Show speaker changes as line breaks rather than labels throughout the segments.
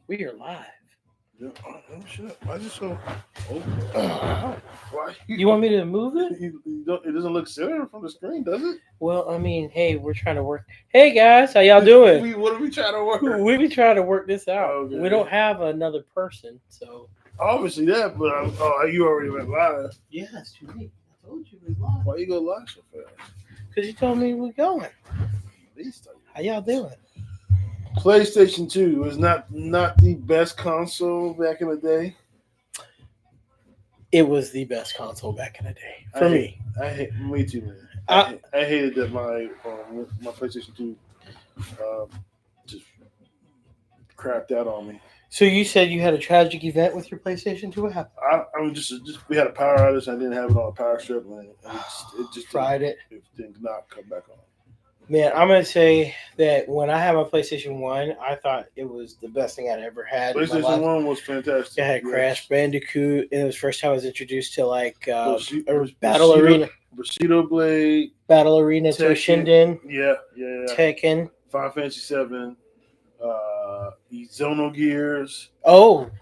We are live.
Yeah. Oh, shit. I just so. Oh. Why?
You want me to move it?
It doesn't look center from the screen, does it?
Well, I mean, hey, we're trying to work. Hey guys, how y'all doing?
What are we trying to work?
We be trying to work this out.
Okay.
We don't have another person, so.
Obviously that, but you already went live.
Yeah, it's too late. I told you we was live.
Why you go live so fast?
Because you told me we're going. How y'all doing?
PlayStation 2 was not the best console back in the day.
It was the best console back in the day for me.
I hate me too, man. I hated that my PlayStation 2 just crapped out on me.
So you said you had a tragic event with your PlayStation 2. What happened?
I mean, just we had a power outage. I didn't have it on a power strip, and it just
fried it.
It did not come back on.
Man, I'm gonna say that when I had my PlayStation 1, I thought it was the best thing I'd ever had.
PlayStation 1 was fantastic.
I had Crash Bandicoot, and it was the first time I was introduced to
Battle Arena, Bushido Blade,
Battle Arena, Toshinden,
yeah,
Tekken,
Final Fantasy 7, Xenogears,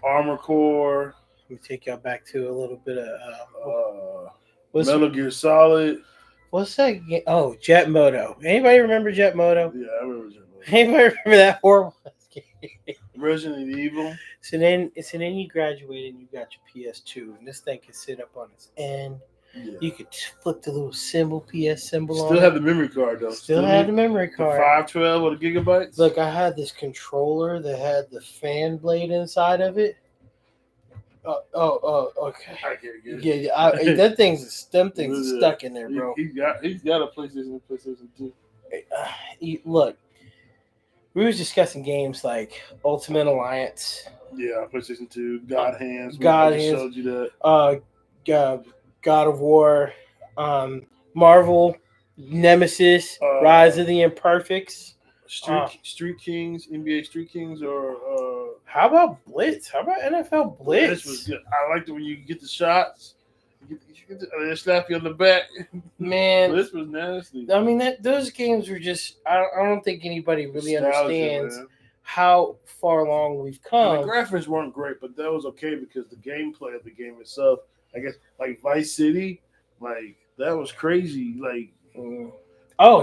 Armor Core.
Let me take y'all back to a little bit of
Metal Gear Solid.
What's that game? Oh, Jet Moto. Anybody remember Jet Moto?
Yeah, I remember Jet Moto.
Anybody remember that horrible game?
Resident Evil.
So then you graduated and you got your PS2, and this thing could sit up on its end. Yeah. You could flip the little PS symbol on it.
Still have the memory card, though.
Still had the memory card.
The 512 or the gigabytes?
Look, I had this controller that had the fan blade inside of it. Okay.
I can't get it.
Yeah, them things are stuck in there, bro.
He's got a PlayStation 2.
Look, we was discussing games like Ultimate Alliance.
Yeah, PlayStation 2, God Hands.
Showed
you that.
God of War, Marvel, Nemesis, Rise of the Imperfects.
Street Kings, NBA Street Kings, or
how about Blitz? How about NFL Blitz?
This was good. I liked it when you get the shots. They slap you on the back.
Man,
Blitz was nasty.
I mean, those games were just. I don't think anybody really understands how far along we've come.
And the graphics weren't great, but that was okay because the gameplay of the game itself. I guess like Vice City, like that was crazy. Like,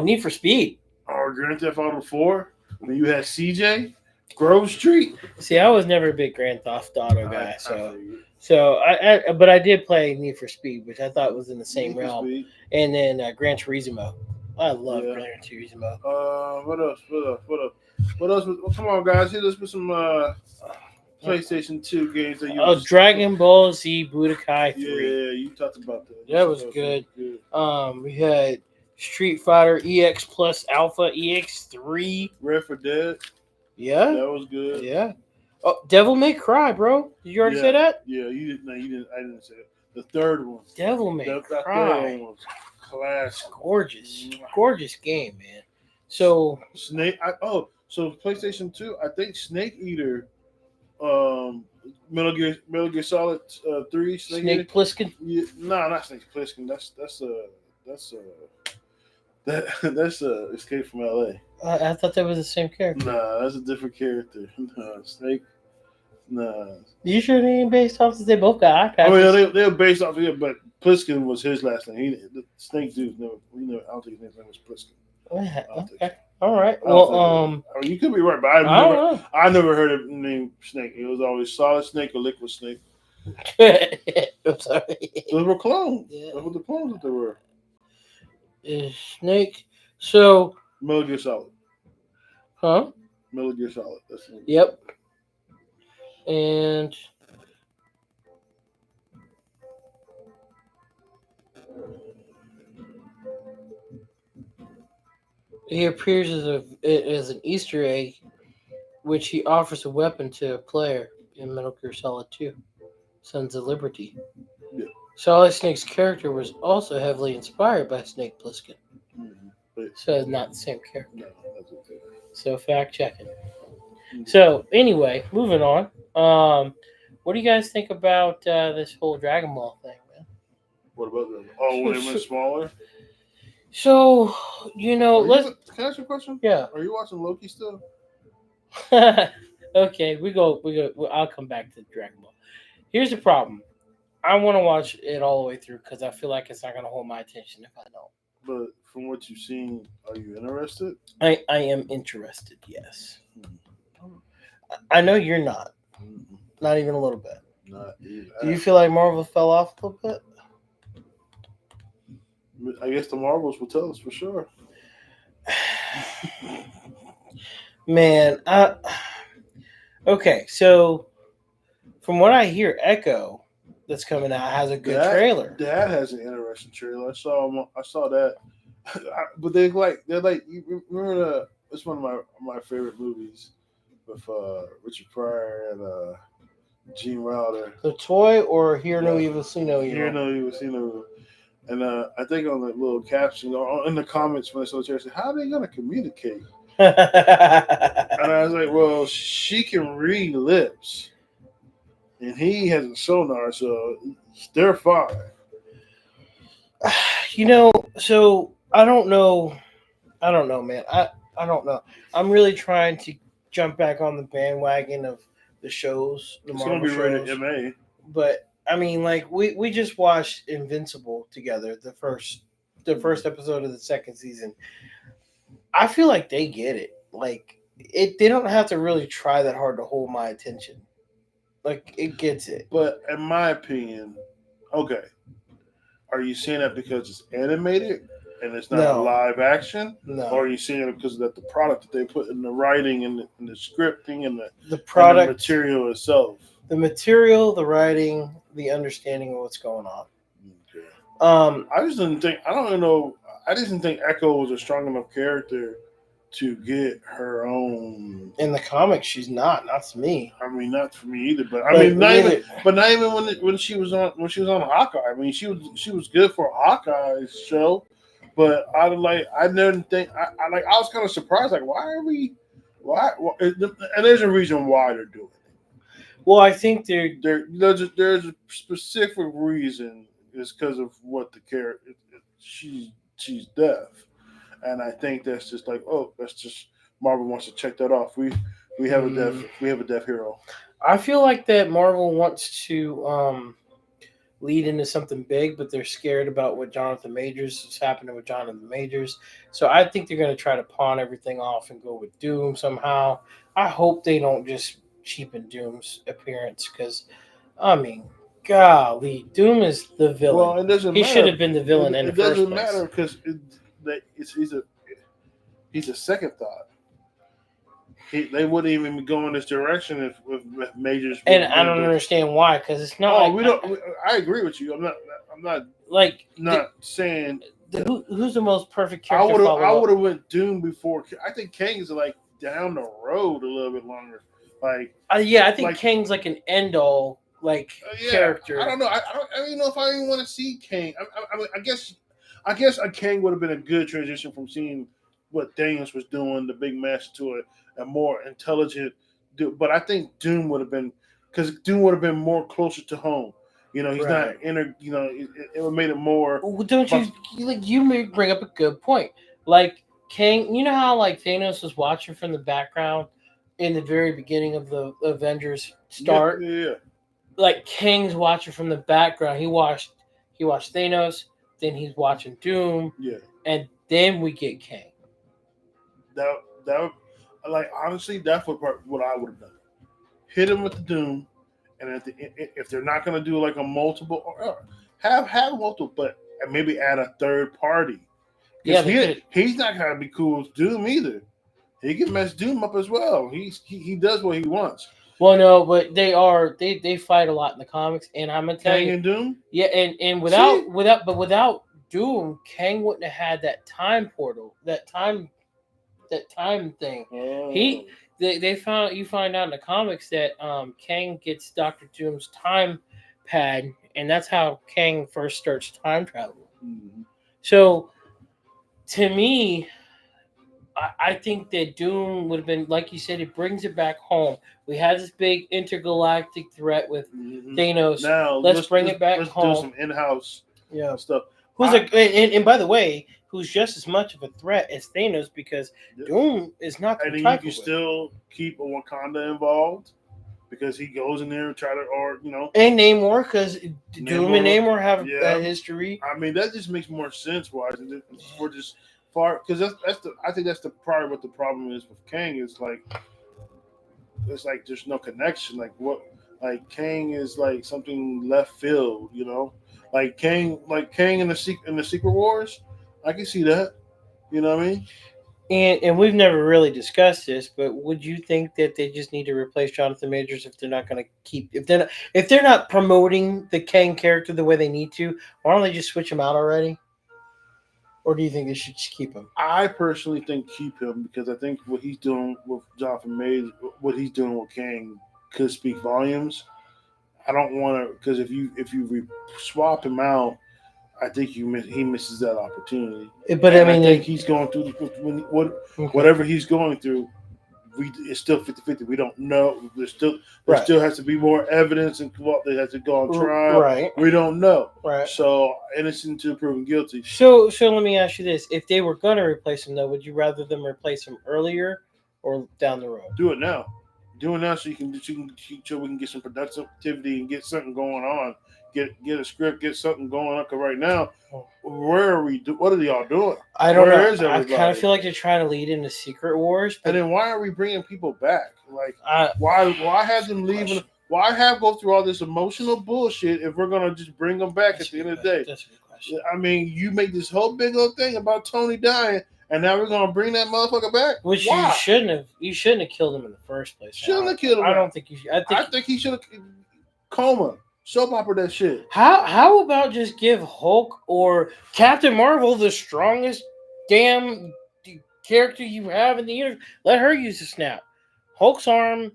Need for Speed.
Or Grand Theft Auto 4, when you had CJ, Grove Street.
See, I was never a big Grand Theft Auto guy, but I did play Need for Speed, which I thought was in the same realm. And then Gran Turismo. I love Gran Turismo.
What else? Come on, guys, hit us with some PlayStation 2 games that you.
Dragon Ball Z Budokai 3.
Yeah, you talked about that.
That was good. We had Street Fighter EX Plus Alpha EX3.
Red for Dead.
Yeah.
That was good.
Yeah. Oh, Devil May Cry, bro. Did you already say that?
Yeah, you didn't. No, you didn't. I didn't say it. The third one.
Devil May Cry.
That third one was classic.
Gorgeous game, man. So
so PlayStation 2. I think Snake Eater. Metal Gear Solid 3.
Snake Plissken.
Yeah, not Snake Plissken. That's Escape from LA.
I thought that was the same character.
Nah, that's a different character. Snake. Nah.
You sure they ain't based off? They both got eye patches.
I mean, they're based off of it, but Plissken was his last name. Snake dude never. I don't think his name was Plissken.
Okay. All right. Well,
I mean, you could be right, but I never heard of the name Snake. It was always Solid Snake or Liquid Snake.
I'm sorry.
Those were clones. Yeah. That's what the clones that they were.
Snake. So.
Metal Gear Solid.
Huh?
Metal Gear Solid. That's it.
Yep. And. He appears as an Easter egg, which he offers a weapon to a player in Metal Gear Solid 2, Sons of Liberty.
Yeah.
Solid Snake's character was also heavily inspired by Snake Plissken.
Mm-hmm.
So it's not the same character.
No, that's okay.
So fact checking. Mm-hmm. So anyway, moving on. What do you guys think about this whole Dragon Ball thing, man?
What about them? Oh, when they went smaller?
So, can
I ask you a question?
Yeah.
Are you watching Loki still?
Okay, we go. I'll come back to Dragon Ball. Here's the problem. I want to watch it all the way through because I feel like it's not going to hold my attention if I don't.
But from what you've seen, are you interested?
I am interested. Yes.
Hmm.
I know you're not.
Mm-mm.
Not even a little bit.
Not even.
Do you feel like Marvel fell off a little bit?
I guess the Marvels will tell us for sure.
Man, okay. So from what I hear, Echo that's coming out has a good trailer.
That has an interesting trailer. I saw that, but they're like you remember it's one of my favorite movies with Richard Pryor and Gene Wilder.
The toy or Hear No
Yeah.
Evil, See No
Hear
Evil.
No Evil, See No Evil. And I think on the little caption or in the comments when I saw the trailer, I said, "How are they gonna communicate?" And I was like, "Well, she can read lips, and he has a sonar, so they're fine."
So I don't know. I don't know, man. I don't know. I'm really trying to jump back on the bandwagon of the shows, the
It's gonna
Marvel
be rated
shows.
MA.
But I mean, like we just watched Invincible together, the first episode of the second season. I feel like they get it. Like they don't have to really try that hard to hold my attention. Like it gets it.
But in my opinion, okay, are you saying that because it's animated and it's not a
No,
live action, or
no.
are you saying it because of the product that they put in the writing and the scripting
The
and the
product,
material itself?
the material, the writing, the understanding of what's going on.
Okay.
Um,
I just didn't think. I don't know. I just didn't think Echo was a strong enough character to get her own.
in the comics, she's not to me.
I mean, not for me either. But I
But
mean, not even.
neither,
But not even when she was on Hawkeye. I mean, she was good for a Hawkeye show. But I didn't think I was kind of surprised. Like, why are we? Why? And there's a reason why they're doing it.
well, I think
There's a specific reason. It's because of what the character. She's deaf, and I think that's just like, oh, that's just Marvel wants to check that off. We have a deaf hero.
I feel like that Marvel wants to lead into something big, but they're scared about what Jonathan Majors is happening with Jonathan Majors. So I think they're going to try to pawn everything off and go with Doom somehow. I hope they don't just cheapen Doom's appearance because, I mean, golly, Doom is the villain.
Well, it doesn't
He
matter.
should have been the villain in
It
the first
doesn't
place.
matter because he's a second thought. They wouldn't even be going this direction if Majors.
And I don't understand why, because it's not.
Oh,
like,
we don't. I agree with you. I'm not
like
saying.
who's the most perfect
I
character?
would have went Doom before. I think Kang's like down the road a little bit longer. Like
yeah, I think Kang's like an end all character.
I don't know. I don't even know if I even want to see Kang. I mean, I guess a Kang would have been a good transition from seeing what Thanos was doing, the big master, to a more intelligent. But I think Doom would have been because Doom would have been more closer to home. You know, he's not inner. You know, it would made it more.
Well, don't you may bring up a good point. Like Kang, you know how like Thanos was watching from the background in the very beginning of the Avengers start.
Yeah.
Like Kang's watching from the background. He watched Thanos, then he's watching Doom.
Yeah.
And then we get Kang.
That like honestly, that's what I would have done. Hit him with the Doom, and if they're not going to do like a multiple, or have multiple, but maybe add a third party. Yeah, he's not going to be cool with Doom either. He can mess Doom up as well. He does what he wants.
Well, no, but they fight a lot in the comics, and I'm gonna tell
Kang
you,
and Doom.
Yeah, and without Doom, Kang wouldn't have had that time portal, that time thing.
Oh.
They find out in the comics that Kang gets Doctor Doom's time pad, and that's how Kang first starts time travel.
Mm-hmm.
So, to me, I think that Doom would have been, like you said, it brings it back home. We had this big intergalactic threat with Thanos.
Now
let's bring it back home.
Do some in-house stuff.
And by the way, who's just as much of a threat as Thanos because
Yeah.
Doom is not to
And
be
then you can
trifled with.
still keep a Wakanda involved because he goes in there and try to, or
And Namor, because Doom and
Namor.
Namor have a
Yeah,
history.
I mean that just makes more sense. Why for just far because that's the I think that's the part of what the problem is with Kang is like it's like there's no connection. Like what like Kang is like something left field. Like Kang in the Secret Wars. I can see that. You know what I mean?
And we've never really discussed this, but would you think that they just need to replace Jonathan Majors if they're not going to keep if they're not promoting the Kang character the way they need to? Why don't they just switch him out already? Or do you think they should just keep him?
I personally think keep him because I think what he's doing with Jonathan Mays, what he's doing with Kang, could speak volumes. I don't want to because if you swap him out, I think he misses that opportunity.
But I
And I
mean,
think he's going through
okay.
whatever he's going through. It's still 50-50. We don't know. There
Right,
still has to be more evidence and they have to go on trial.
right,
We don't know.
right.
So innocent until proven guilty.
So let me ask you this: if they were going to replace him, though, would you rather them replace him earlier or down the road?
Do it now. Do it now so we can get some productivity and get something going on. Get a script, get something going on. Cause right now, where are we? What are y'all doing?
I don't
Where
know.
is
I kind of
everybody?
feel like they're trying to lead into Secret Wars,
And
but
then why are we bringing people back? Like
I,
why have them leaving? Why have go through all this emotional bullshit if we're gonna just bring them back at
that's a
the
good
end of the
question.
day?
That's a good question.
I mean, you make this whole big old thing about Tony dying, and now we're gonna bring that motherfucker back.
Which you
Why?
shouldn't have. You shouldn't have killed him in the first place.
Shouldn't have killed him.
I don't think you should.
I think he should have coma soap opera that shit.
How about just give Hulk or Captain Marvel the strongest damn character you have in the universe? Let her use the snap. Hulk's arm.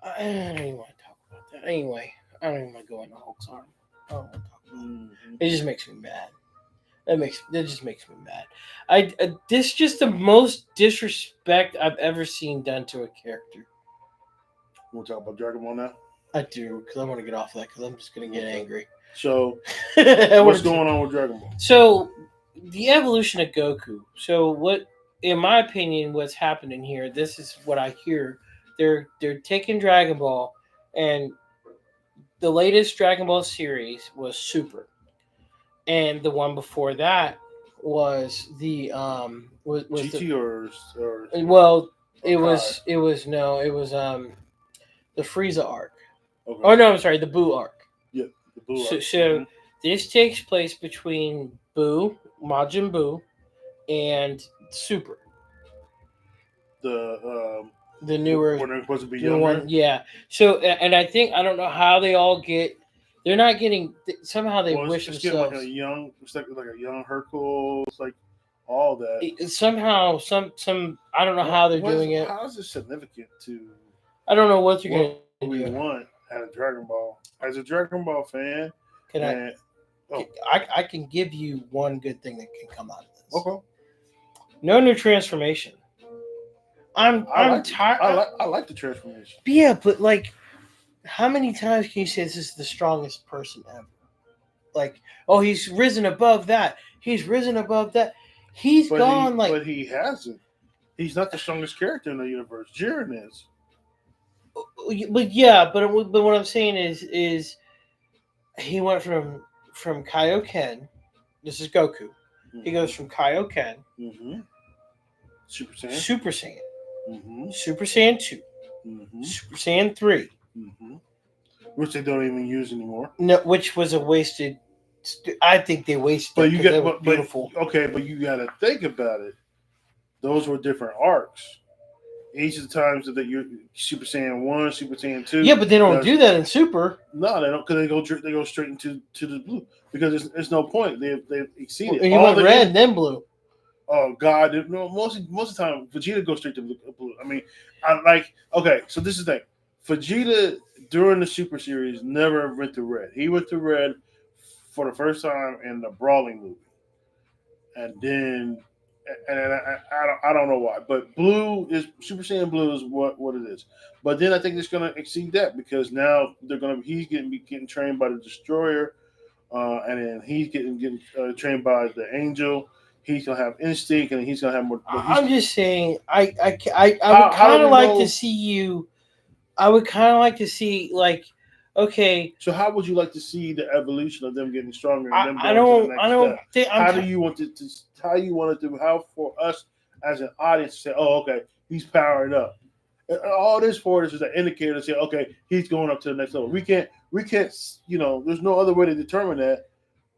I don't even want to talk about that. Anyway, I don't even want to go into Hulk's arm. I don't want to talk about it.
Mm-hmm.
It just makes me mad. That just makes me mad. This is just the most disrespect I've ever seen done to a character.
We'll talk about Dragon Ball now.
I do because I want to get off of that because I'm just gonna get angry.
So,
I
what's
wanna-
going on with Dragon Ball?
So, the evolution of Goku. So, what, in my opinion, what's happening here? This is what I hear. They're taking Dragon Ball, and the latest Dragon Ball series was Super, and the one before that was the was
GT or
well it
Kai?
was no it was the Frieza arc.
Okay.
Oh no, I'm sorry, the Boo arc.
Yeah, the Blue
So,
Arc.
so this takes place between Boo, Majin Buu, and Super,
The
the newer
when they're supposed to be
new
younger.
one. Yeah. So, and I think I don't know how they all get. They're not getting. Somehow they
Well,
wish
it's getting like
themselves.
it's like a young Hercule. It's like all that.
Somehow, some. I don't know how they're doing it.
How is this significant to
I don't know what you're
what
gonna
we
do.
want out of Dragon Ball? As a Dragon Ball fan,
Can I?
and, oh,
I can give you one good thing that can come out of this.
okay.
No new transformation. I'm tired.
I like the transformation.
Yeah, but like, how many times can you say this is the strongest person ever? Like, oh, he's risen above that. He's risen above that. He's gone like.
But he hasn't. He's not the strongest character in the universe. Jiren is.
But yeah, but what I'm saying is he went from Kaioken. This is Goku. He goes from Kaioken,
Mm-hmm. Super Saiyan.
Super Saiyan,
Mm-hmm.
Super Saiyan 2,
Mm-hmm.
Super Saiyan 3.
Mm-hmm. Which they don't even use anymore.
No, which was a wasted. I think they wasted.
But
it
you
'cause
get
they were beautiful.
but you got to think about it. Those were different arcs. Each of the times that you Super Saiyan 1, Super Saiyan 2.
Yeah, but they don't do that in Super.
No, they don't, because they go straight into the blue because there's no point. They've exceeded.
He went red and then blue.
Oh God! No, most of the time, Vegeta goes straight to blue. I mean, okay. So this is the thing. Vegeta during the Super Series never went to red. He went to red for the first time in the Brawling movie, and then I don't know why, but blue is Super Saiyan Blue is what it is. But then I think it's going to exceed that because now he's getting trained by the Destroyer, and then he's getting trained by the Angel. he's gonna have instinct, and he's gonna have more. But he's
I'm just saying, I would
how do
kind of
we
like to
know?
see you. I would kind of like to see, like, okay,
So how would you like to see the evolution of them getting stronger and them going to the
I
next
don't
step?
think
How do you want it to? How you want it to? How for us as an audience to say, "Oh, okay, he's powering up." And all this for us is an indicator to say, "Okay, he's going up to the next level." We can't. There's no other way to determine that.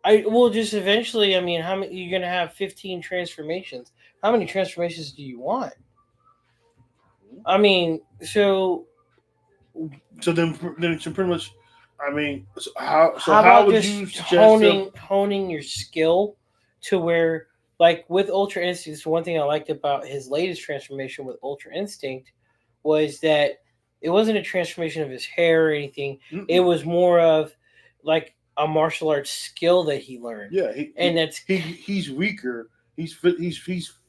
I will just eventually. I mean, how many you're gonna have 15 transformations? How many transformations do you want? I mean, so
So then, so pretty much, I mean, how
how
how
about
would you
just
suggest them?
honing your skill to where, like with Ultra Instinct, one thing I liked about his latest transformation with Ultra Instinct was that it wasn't a transformation of his hair or anything. It
Mm-mm.
was more of like a martial arts skill that he learned,
Yeah,
and that's
he's weaker. He's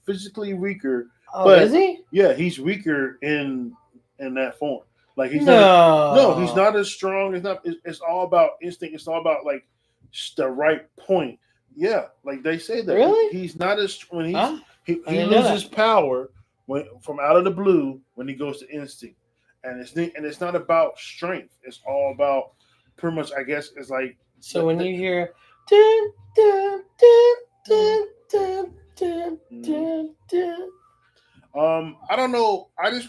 physically weaker,
oh, is
but
he?
yeah, he's weaker in that form. Like he's not. No, he's
No,
not as strong. It's not. It's all about instinct. It's all about like the right point. Yeah, like they say that
really?
he's not as when
Huh? I
he
didn't know
loses
that.
power when from out of the blue when he goes to instinct, and it's not about strength. It's all about pretty much. I guess it's like
So when you hear dun, dun, dun, dun, dun, dun,
Mhm.
dun, dun.
I don't know. I just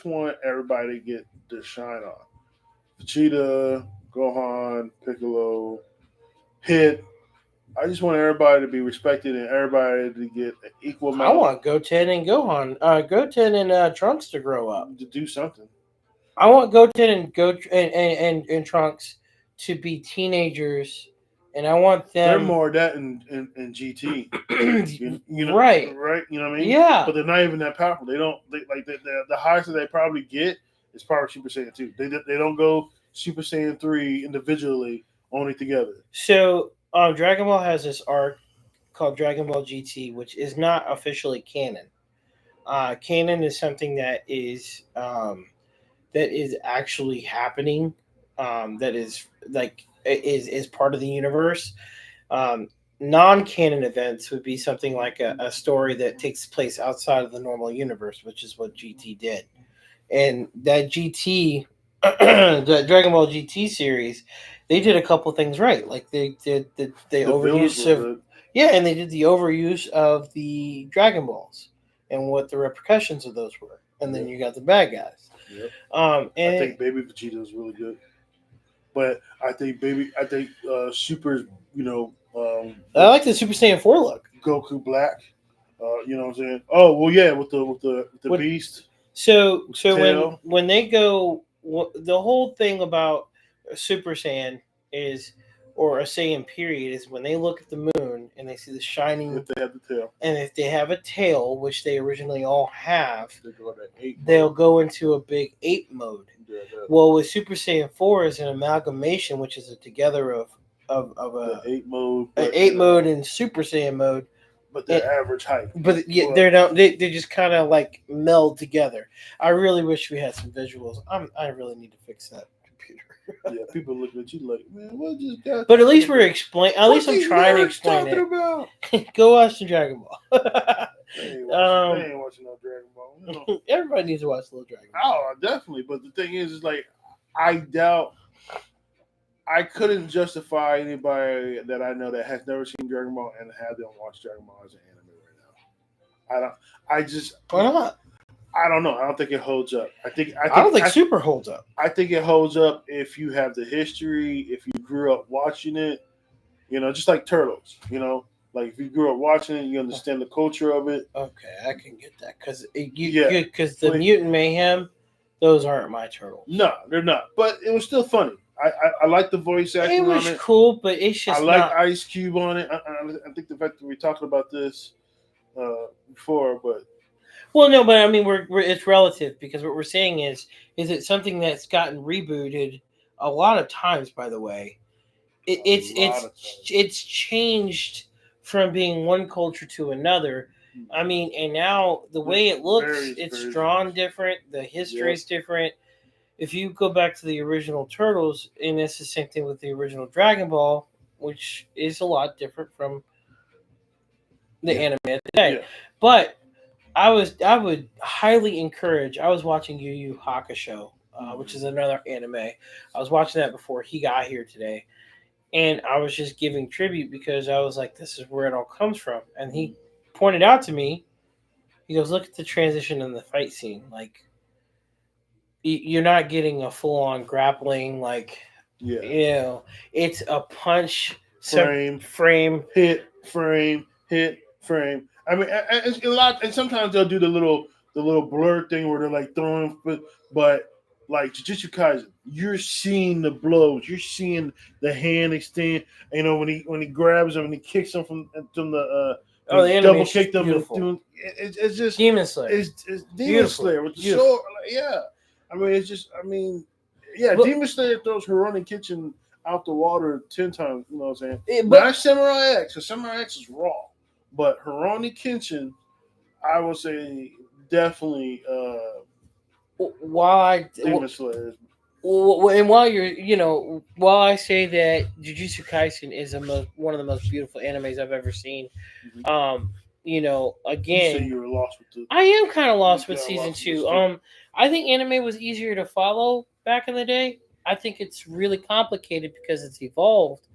want everybody to get the shine on. Vegeta, Gohan, Piccolo, Hit. I just want everybody to be respected and everybody to get an equal
I
amount
want Goten and Gohan, Goten and Trunks to grow up.
to do something.
I want Goten and and Trunks to be teenagers, and I want
They're
them
more of that in GT. You know,
right.
right? You know what I mean?
Yeah.
But they're not even that powerful. They don't they, like the highest that they probably get is probably Super Saiyan 2. They don't go Super Saiyan 3 individually, only together.
So Dragon Ball has this arc called Dragon Ball GT, which is not officially canon. Canon is something that is actually happening. That is like is part of the universe. Um, Non-canon events would be something like a story that takes place outside of the normal universe, which is what GT did. And that GT, the Dragon Ball GT series, they did a couple things right. Like they did the
The villains
overuse
were
of
good.
yeah, and they did the overuse of the Dragon Balls and what the repercussions of those were. And then
Yep.
you got the bad guys.
Yep. I
And
think Baby Vegeta is really good, but I think Super's
I like the Super Saiyan 4 look.
Goku Black. You know what I'm saying? Oh well, yeah, with the
What
Beast with the
so
tail.
when they go the whole thing about a Super Saiyan is or a Saiyan period is when they look at the moon and they see the shining
If they have the tail,
and if they have a tail, which they originally all have,
they go to eight
they'll
mode.
go into a big ape mode.
Yeah,
Well, with Super Saiyan 4 is an amalgamation, which is a together of
the eight mode,
a
but
ape mode and Super Saiyan mode.
but
And,
their average height.
but yeah,
Well,
they're not. They just kind of like meld together. I really wish we had some visuals. I really need to fix that computer.
yeah, people looking at you like, man, what this guy
But at least
talking
we're
about?
explain. At
What
least I'm
these
trying to
nerds
explain
talking
it.
about?
Go watch the Dragon Ball.
They ain't watching no Dragon Ball. You know.
Everybody needs to watch Little Dragon Ball.
Oh, definitely. But the thing is like, I doubt I couldn't justify anybody that I know that has never seen Dragon Ball and have them watch Dragon Ball as an anime right now. I don't. I just.
Why not?
I don't know. I don't think it holds up.
I don't think Super holds up.
I think it holds up if you have the history, if you grew up watching it, just like Turtles, like if you grew up watching it, you understand the culture of it.
Okay, I can get that because
Yeah,
because the
like,
Mutant Mayhem, those aren't my turtles.
no, they're not. But it was still funny. I like the voice
It
acting on
was
it.
cool, but it's
I
just
like
not.
Ice Cube on it. I think the fact that we talked about this before, but
Well, no, but I mean, we're it's relative because what we're saying is it something that's gotten rebooted a lot of times. By the way,
a lot of times.
it's changed from being one culture to another. I mean, and now the way it looks,
Various
it's
versions.
drawn different. The history
Yep.
is different. If you go back to the original Turtles, and it's the same thing with the original Dragon Ball, which is a lot different from the
Yeah.
anime of the day.
Yeah.
But I would highly encourage. I was watching Yu Yu Hakusho, which is another anime. I was watching that before he got here today, and I was just giving tribute because I was like, "This is where it all comes from." And he pointed out to me, he goes, "Look at the transition in the fight scene. Like, you're not getting a full on grappling. Like,
Yeah.
you know, it's a punch,
Frame,
frame.
hit, frame, hit, frame. I mean, a lot, and sometimes they'll do the little blur thing where they're like throwing, but like Jujutsu Kaisen, you're seeing the blows, you're seeing the hand extend. You know, when he grabs him and he kicks him from the
Oh,
when
the
he double
animation's
kicked him and
beautiful.
doing it's just
Demon Slayer,
it's Demon
beautiful,
Slayer with the
beautiful.
sword. Like, yeah, I mean, it's just I mean, yeah,
But,
Demon Slayer throws Rurouni Kitchen out the water 10 times. You know what I'm saying?
but
Not Samurai X, because Samurai X is raw, but Hironi Kenshin, I would say definitely
while I
Demon Slayer.
and while you're, while I say that Jujutsu Kaisen is one of the most beautiful animes I've ever seen,
Mhm.
um,
You say
again,
you were lost with the
I am kind of
you
lost with
got
season
lost with the
two.
story.
I think anime was easier to follow back in the day. I think it's really complicated because it's evolved.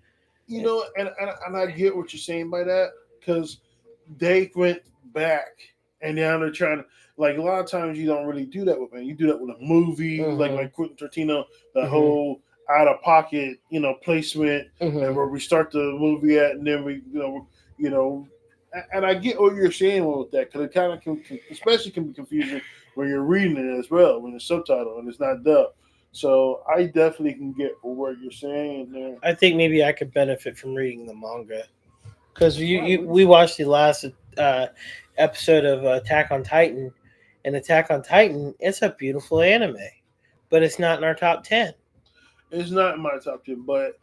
You know, and I get what you're saying by that because they went back and now they're trying to like a lot of times you don't really do that with man. You do that with a movie
Mm-hmm.
like Quentin Tarantino, the
Mm-hmm.
whole out of pocket placement and
Mm-hmm.
where we start the movie at and then we you know and I get what you're saying with that because it kind of especially can be confusing when you're reading it as well when it's subtitled and it's not dubbed. So I definitely can get what you're saying there.
I think maybe I could benefit from reading the manga because
Probably.
we watched the last uh, episode of Attack on Titan, and Attack on Titan it's a beautiful anime, but it's not in our top 10.
It's not in my top 10, but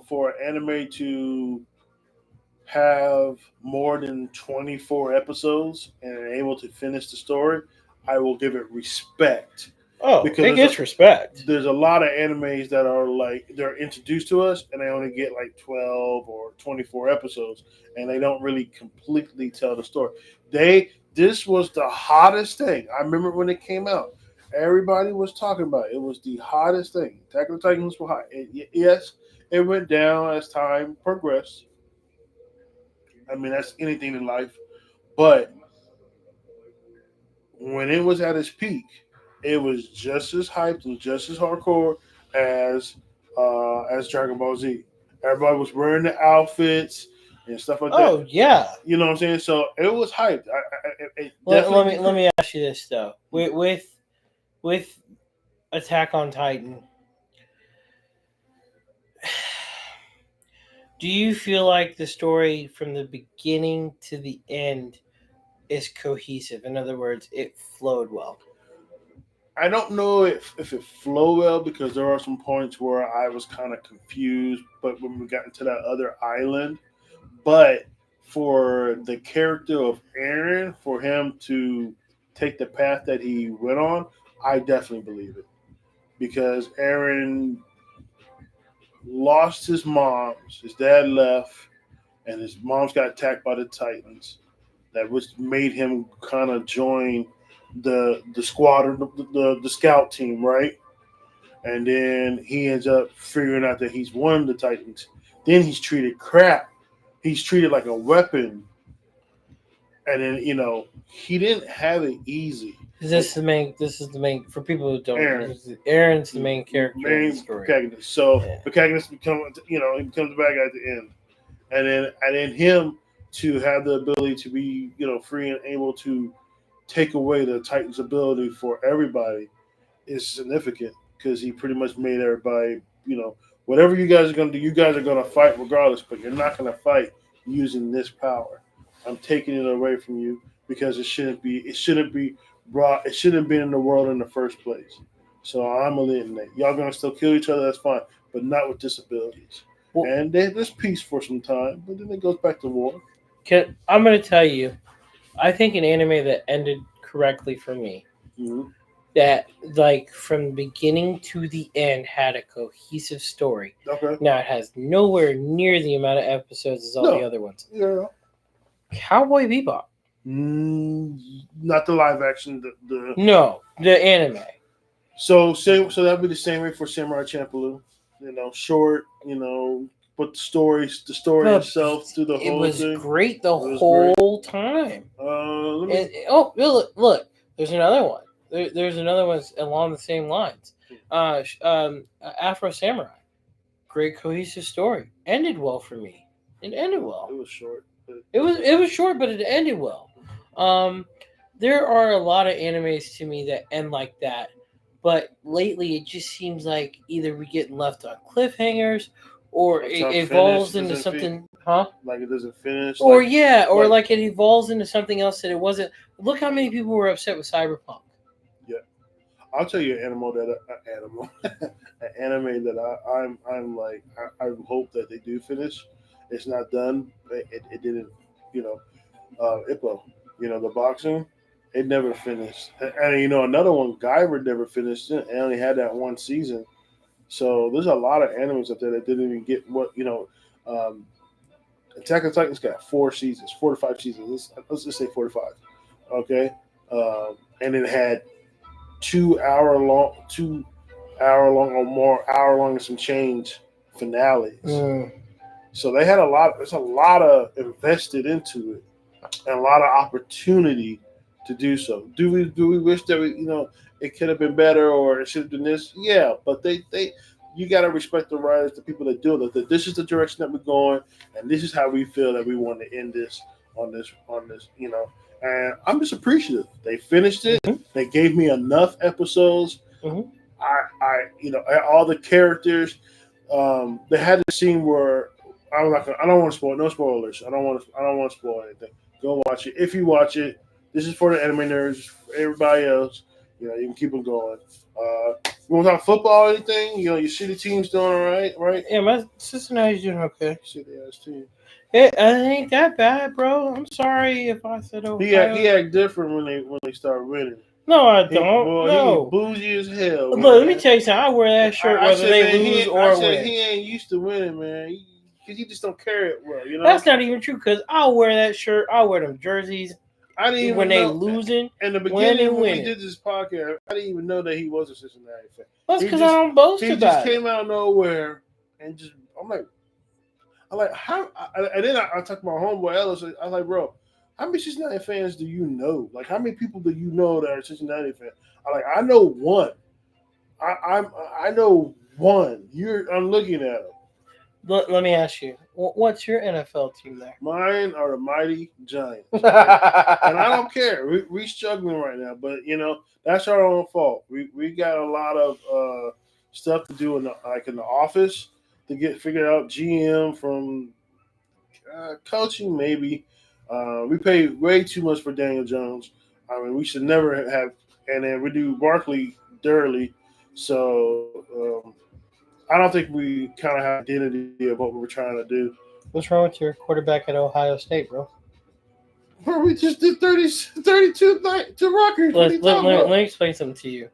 for anime to have more than 24 episodes and able to finish the story, I will give it respect
Oh,
because
it gets respect.
there's a lot of animes that are like they're introduced to us and they only get like 12 or 24 episodes and they don't really completely tell the story. This was the hottest thing. I remember when it came out. Everybody was talking about it. It was the hottest thing. Attack on Titans was hot. Yes, it went down as time progressed. I mean, that's anything in life. But when it was at its peak, it was just as hyped and just as hardcore as Dragon Ball Z. Everybody was wearing the outfits and stuff like that.
Oh yeah.
You know what I'm saying? So it was hyped. It
Let
definitely
me ask you this though. With Attack on Titan, do you feel like the story from the beginning to the end is cohesive? In other words, it flowed well.
I don't know if it flowed well because there are some points where I was kind of confused. But when we got into that other island, but for the character of Aaron, for him to take the path that he went on, I definitely believe it because Aaron lost his mom, his dad left, and his mom's got attacked by the Titans. That which made him kind of join the squad or the scout team, right? And then he ends up figuring out that he's one of the Titans. Then he's treated crap. He's treated like a weapon. And then he didn't have it easy. Like
This is the main for people who don't.
Aaron,
Aaron's the main character of the
main
story.
protagonist. So
Yeah.
protagonist he becomes the bad guy at the end, and then him to have the ability to be free and able to take away the Titans' ability for everybody is significant because he pretty much made everybody, whatever you guys are going to do, you guys are going to fight regardless, but you're not going to fight using this power. I'm taking it away from you because it shouldn't be brought, it shouldn't have been in the world in the first place. So I'm eliminating. Y'all going to still kill each other, that's fine, but not with disabilities.
Well,
And there's peace for some time, but then it goes back to war.
I'm going to tell you, I think an anime that ended correctly for me,
Mm-hmm.
that like from the beginning to the end had a cohesive story.
Okay.
Now it has nowhere near the amount of episodes as all the
No.
other ones.
Yeah.
Cowboy Bebop.
Not the live action. The
No, the anime.
so that'd be the same way for Samurai Champloo. Short. But the story
But
itself through the
it
whole
was
thing.
great the
It was great.
whole time.
Let
And,
me.
look, there's another one. There's another one along the same lines. Afro Samurai. Great cohesive story. Ended well for me. It ended well.
It was short.
It was short, but it ended well. There are a lot of animes to me that end like that, but lately it just seems like either we get left on cliffhangers, or
Like
it
it's
evolves
unfinished,
into
doesn't
something, huh?
like it doesn't finish.
Or
Like
yeah, or
like
like it evolves into something else that it wasn't. Look how many people were upset with Cyberpunk.
yeah. I'll tell you an an anime that I'm like I hope that they do finish. It's not done. It didn't. You know, Ippo. The boxing. It never finished. And another one, Guyver never finished it. And only had that one season. So there's a lot of animes up there that didn't even get Um, Attack on Titan's got 4 seasons, 4 to 5 seasons. Let's just say 4 to 5. Okay, and it had 2 hour long or more hour long and some change finales. So they had a lot. There's a lot of invested into it, and a lot of opportunity to do so. Do we wish that it could have been better or it should have been this? Yeah, but they you got to respect the writers, the people that do it. That this is the direction that we're going, and this is how we feel that we want to end this on this. And I'm just appreciative. They finished it.
Mhm.
They gave me enough episodes.
Mhm.
All the characters. They had the scene where I don't want to spoil. No spoilers. I don't want to spoil anything. Go watch it. If you watch it, this is for the anime nerds. For everybody else, you can keep them going. You want to talk football or anything? Your city team's doing all right?
Yeah, my Cincinnati's doing okay.
City ass team.
It ain't that bad, bro. I'm sorry if I said Ohio.
He act different when they start winning.
No, I
He,
don't.
boy,
No.
he bougie as hell.
Look,
Man.
let me tell you something. I wear that shirt
I
whether
said,
they
man,
lose
I
or
said
win.
he ain't used to winning, man. Because he just don't carry it well.
That's not even true, because I'll wear that shirt. I'll wear them jerseys
I didn't even
when they
know
losing.
in the
winning,
beginning when
winning.
we did this podcast. I didn't even know that he was a Cincinnati fan.
That's because I don't boast
He
about
just
it.
came out of nowhere and just I'm like how? And then I talked to my homeboy Ellis. I was like, bro, how many Cincinnati fans do you know? Like, how many people do you know that are Cincinnati fans? I know one. I know one. I'm looking at him.
Let me ask you, what's your NFL team there?
Mine are the mighty Giants, and I don't care. We struggling right now, but that's our own fault. We got a lot of stuff to do in the office to get figured out. GM from coaching maybe. We pay way too much for Daniel Jones. I mean, we should never have. And then we do Barkley dearly, so I don't think we kind of have identity of what we were trying to do.
What's wrong with your quarterback at Ohio State, bro?
Bro, we just did 32 to Rutgers.
Let me explain something to you.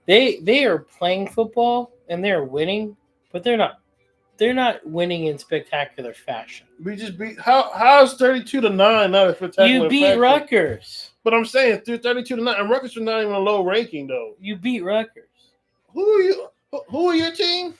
They are playing football and they're winning, but they're not winning in spectacular fashion.
We just beat how's 32-9 not a spectacular?
You beat
fashion?
Rutgers.
But I'm saying through 32-9, and Rutgers was not even a low ranking though.
You beat Rutgers.
Who are you? Who are your team?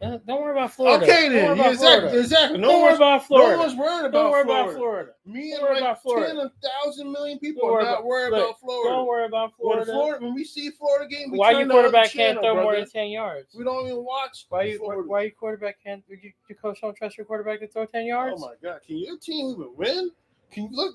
Don't worry about Florida.
Okay, then. Yeah, exactly.
Don't worry about Florida.
No one's worried about
Don't worry
Florida.
about Florida.
Me
Don't
and
worry about Florida.
10,000 million people are not worried about Florida.
Don't worry about Florida.
When we see Florida game, we
why
turn
your
the
quarterback
other
can't
channel,
throw more
brother.
than 10 yards?
We don't even watch.
Why your quarterback can't? Your coach don't trust your quarterback to throw 10 yards?
Oh my God! Can your team even win? Can you look?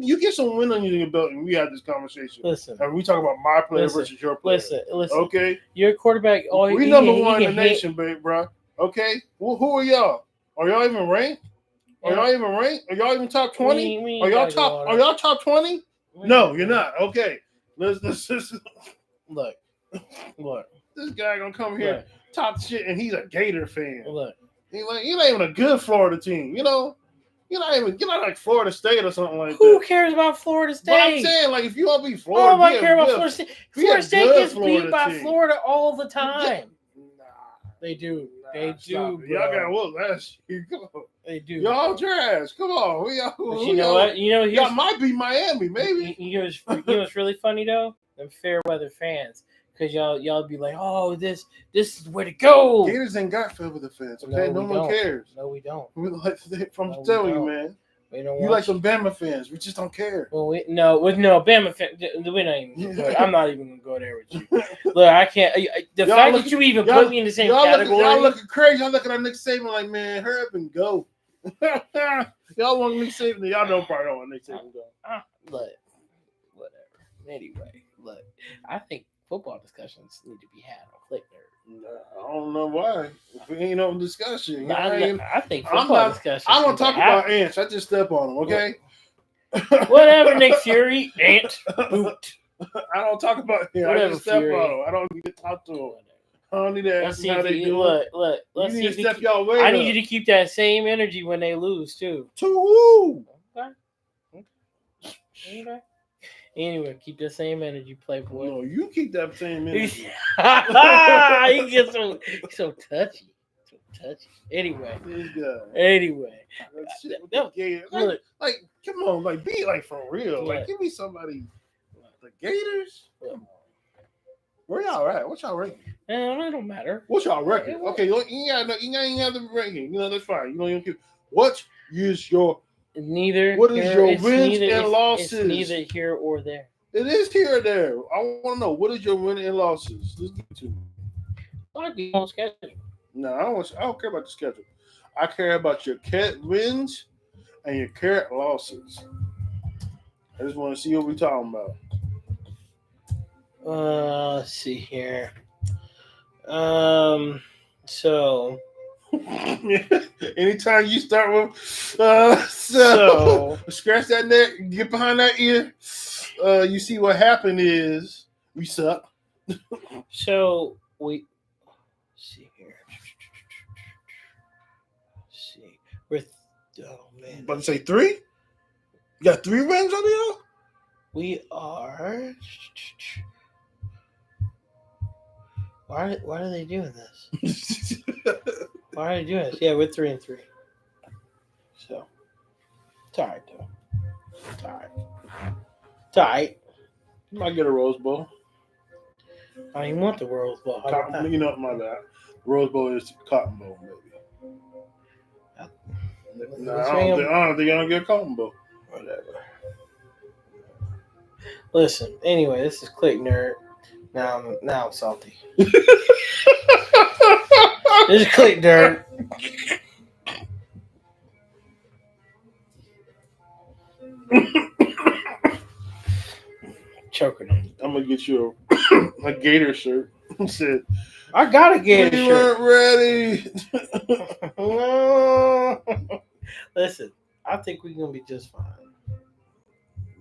You get some win under your belt, and we had this conversation.
Listen,
and we talk about my player versus your player.
Listen.
Okay.
Your quarterback.
We number one in the nation, babe, bro. Okay. Well, who are y'all? Are y'all even ranked? Are y'all even ranked? Are y'all even top 20? Are y'all top 20? No, you're not. Okay. Let's
look.
This guy gonna come here top shit, and he's a Gator fan.
Look.
He's like, you're not even a good Florida team. You're not like Florida State or something like that.
Who cares about Florida State?
But I'm saying, like, if you want to beat Florida,
I care about Florida State. Florida State gets beat by Florida all the time.
Nah,
they do. They do.
Y'all got what last year?
They do.
Y'all trash. Come on.
But you know what?
Y'all might be Miami, maybe.
What's really funny though? Them fair weather fans, because y'all be like, oh, this is where to go.
Gators ain't got fair weather fans. Okay, no one cares.
No, we don't.
I'm telling you, man. You like some Bama fans. We just don't care.
Well, Bama fans. We're not even. I'm not even gonna go there with you. Look, I can't. The fact that you even put me in the same category.
Y'all looking crazy. Y'all looking at Nick Saban like, man, hurry up and go. Y'all want Nick Saban? Y'all don't probably don't want Nick Saban to go.
Look, whatever. Anyway, look, I think football discussions need to be had on Cliq Nerd.
I don't know why. If we ain't no discussion,
I think football discussions.
I don't talk about ants. I just step on them. Okay.
Whatever, Nick Fury, ant, boot.
I don't talk about him.
Whatever,
I just step
Fury.
on them. I don't need to talk to them. I don't need to ask how they do.
Look. Let's
you need
see
to step y'all way
I
up.
need you to keep that same energy when they lose too.
To who?
Okay. Anyway, keep that same energy, Playboy.
No, you keep that same energy.
He gets so touchy. So touchy. Anyway.
Look, like, come on, like, be like for real. Like, give me somebody. The Gators? Where y'all at? What's y'all ranking?
It don't matter.
What's y'all record? Okay, you ain't have the ranking. That's fine. You don't keep. What is your
neither?
What is your wins and losses?
It's neither here or there.
It is here or there. I want to know, what is your win and losses? Let's get to it.
I like the whole schedule.
No, I don't care about the schedule. I care about your cat wins and your cat losses. I just want to see what we're talking about.
Let's see here. So
anytime you start with so scratch that neck, get behind that ear, you see what happened is we suck.
So we see here. See, we're man.
About to say 3? You got 3 wins on you?
We are. Why are they doing this? Why are they doing this? Yeah, we're 3-3. So it's all right though. It's all right.
You might get a Rose Bowl.
I don't even want the Rose Bowl.
You know, my bad. Rose Bowl is Cotton Bowl, maybe. No, I don't think I'll get a Cotton Bowl.
Whatever. Listen. Anyway, this is Cliq Nerd. Now I'm salty. This is Cliq Nerd. Choking on.
I'm gonna get you a Gator shirt. Said,
I got a Gator
shirt.
You
weren't
ready. Listen, I think we're gonna be just fine.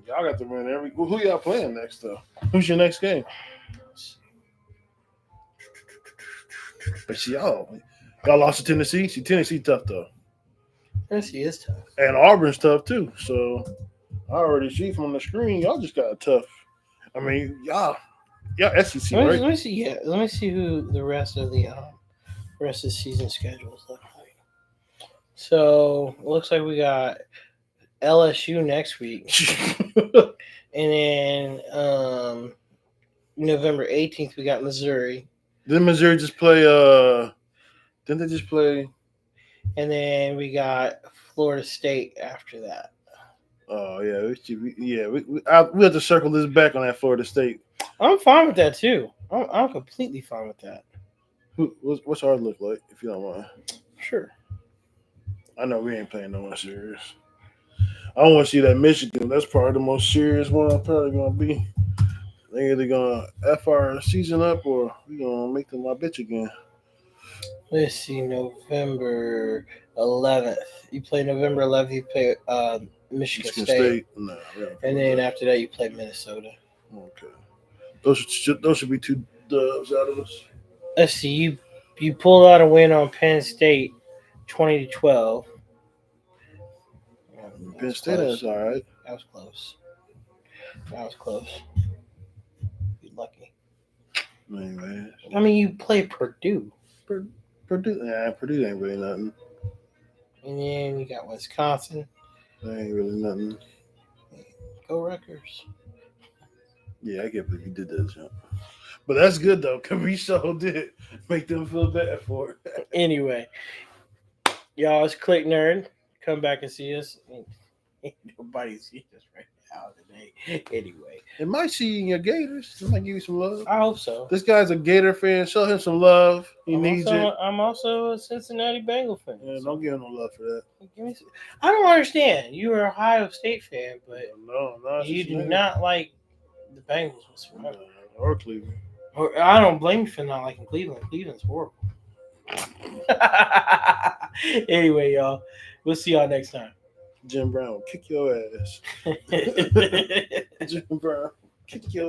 Y'all got to win who y'all playing next though? Who's your next game? But see, y'all lost to Tennessee. See, Tennessee tough though.
Tennessee is tough.
And Auburn's tough too. So I already see from the screen, y'all just got a tough. I mean, y'all SEC, right?
Let me see. Yeah, let me see who the rest of the season schedules look like. So it looks like we got LSU next week, and then November 18th we got Missouri.
Didn't Missouri just play? Didn't they just play?
And then we got Florida State after that.
Oh yeah, we have to circle this back on that Florida State.
I'm fine with that too. I'm completely fine with that.
What's ours look like, if you don't mind?
Sure.
I know we ain't playing no one serious. I want to see that Michigan. That's probably the most serious one I'm probably gonna be. They either gonna F our season up or we gonna make them my bitch again.
Let's see, November 11th. You play November 11th. You play Michigan State.
No,
and then after that, you play Minnesota.
Okay. Those should be 2 dubs out of us.
Let's see. You pulled out a win on Penn State, 20-12.
Penn State is all right.
That was close. You're lucky.
Anyway.
I mean, you play Purdue.
Purdue ain't really nothing.
And then we got Wisconsin.
That ain't really nothing.
Go Rutgers.
Yeah, I can't believe you did that jump. But that's good though, because we sure did make them feel bad for it.
Anyway, y'all, it's Cliq Nerd. Come back and see us. Ain't nobody seeing us right now today. Anyway,
It might see you in your Gators. It might give you some love.
I hope so.
This guy's a Gator fan. Show him some love. He needs it.
I'm also a Cincinnati Bengal fan.
Yeah, don't give him no love for that.
Give me I don't understand. You are an Ohio State fan, but
No,
you do not like the Bengals whatsoever.
or Cleveland.
Or I don't blame you for not liking Cleveland. Cleveland's horrible. Anyway, y'all, we'll see y'all next time.
Jim Brown, kick your ass. Jim Brown, kick your